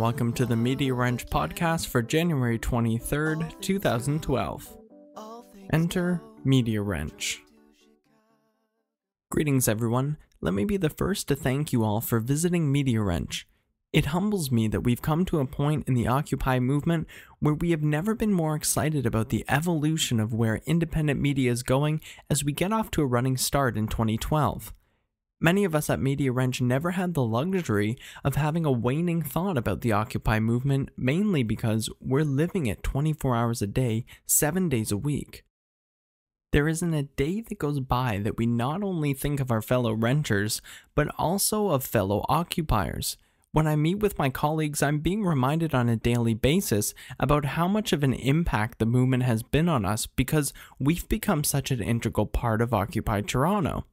welcome to the Media Wrench podcast for January 23rd, 2012. Enter Media Wrench. Greetings everyone, let me be the first to thank you all for visiting Media Wrench. It humbles me that we've come to a point in the Occupy movement where we have never been more excited about the evolution of where independent media is going as we get off to a running start in 2012. Many of us at Media Wrench never had the luxury of having a waning thought about the Occupy movement, mainly because we're living it 24 hours a day, 7 days a week. There isn't a day that goes by that we not only think of our fellow renters, but also of fellow occupiers. When I meet with my colleagues, I'm being reminded on a daily basis about how much of an impact the movement has been on us because we've become such an integral part of Occupy Toronto.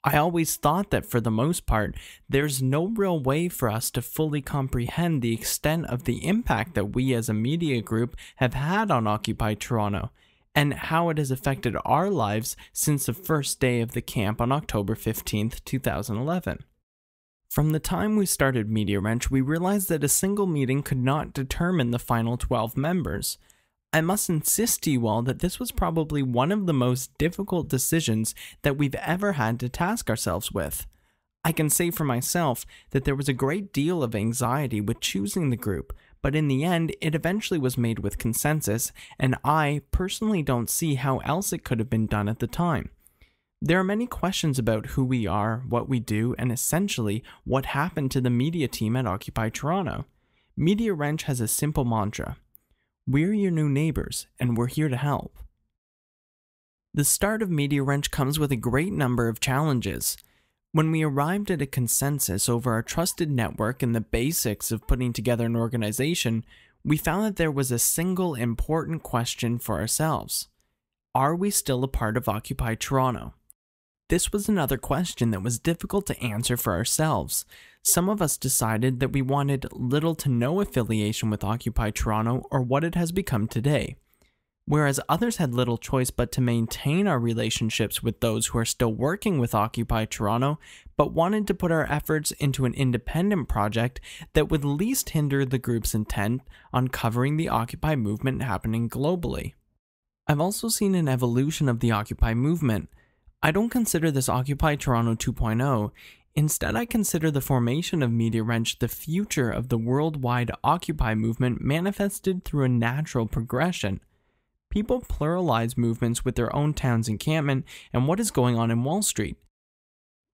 I always thought that for the most part, there's no real way for us to fully comprehend the extent of the impact that we as a media group have had on Occupy Toronto, and how it has affected our lives since the first day of the camp on October 15th, 2011. From the time we started Media Wrench, we realized that a single meeting could not determine the final 12 members. I must insist to you all that this was probably one of the most difficult decisions that we've ever had to task ourselves with. I can say for myself that there was a great deal of anxiety with choosing the group, but in the end, it eventually was made with consensus, and I personally don't see how else it could have been done at the time. There are many questions about who we are, what we do, and essentially what happened to the media team at Occupy Toronto. Media Wrench has a simple mantra. We're your new neighbors, and we're here to help. The start of Media Wrench comes with a great number of challenges. When we arrived at a consensus over our trusted network and the basics of putting together an organization, we found that there was a single important question for ourselves. Are we still a part of Occupy Toronto? This was another question that was difficult to answer for ourselves. Some of us decided that we wanted little to no affiliation with Occupy Toronto or what it has become today, whereas others had little choice but to maintain our relationships with those who are still working with Occupy Toronto, but wanted to put our efforts into an independent project that would least hinder the group's intent on covering the Occupy movement happening globally. I've also seen an evolution of the Occupy movement. I don't consider this Occupy Toronto 2.0. Instead, I consider the formation of Media Wrench the future of the worldwide Occupy movement manifested through a natural progression. People pluralize movements with their own town's encampment and what is going on in Wall Street.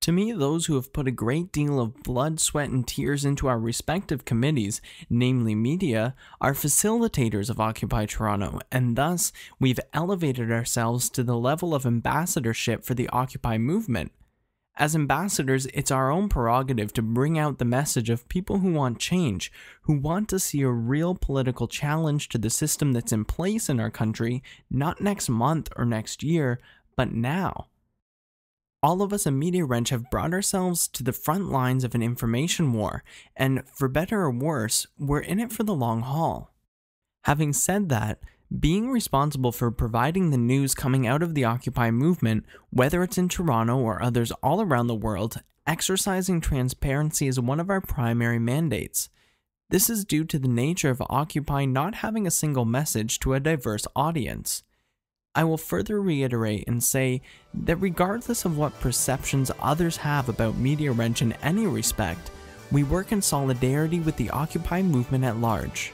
To me, those who have put a great deal of blood, sweat, and tears into our respective committees, namely media, are facilitators of Occupy Toronto, and thus we've elevated ourselves to the level of ambassadorship for the Occupy movement. As ambassadors, it's our own prerogative to bring out the message of people who want change, who want to see a real political challenge to the system that's in place in our country, not next month or next year, but now. All of us at Media Wrench have brought ourselves to the front lines of an information war, and for better or worse, we're in it for the long haul. Having said that, being responsible for providing the news coming out of the Occupy movement, whether it's in Toronto or others all around the world, exercising transparency is one of our primary mandates. This is due to the nature of Occupy not having a single message to a diverse audience. I will further reiterate and say that regardless of what perceptions others have about Media Wrench in any respect, we work in solidarity with the Occupy movement at large.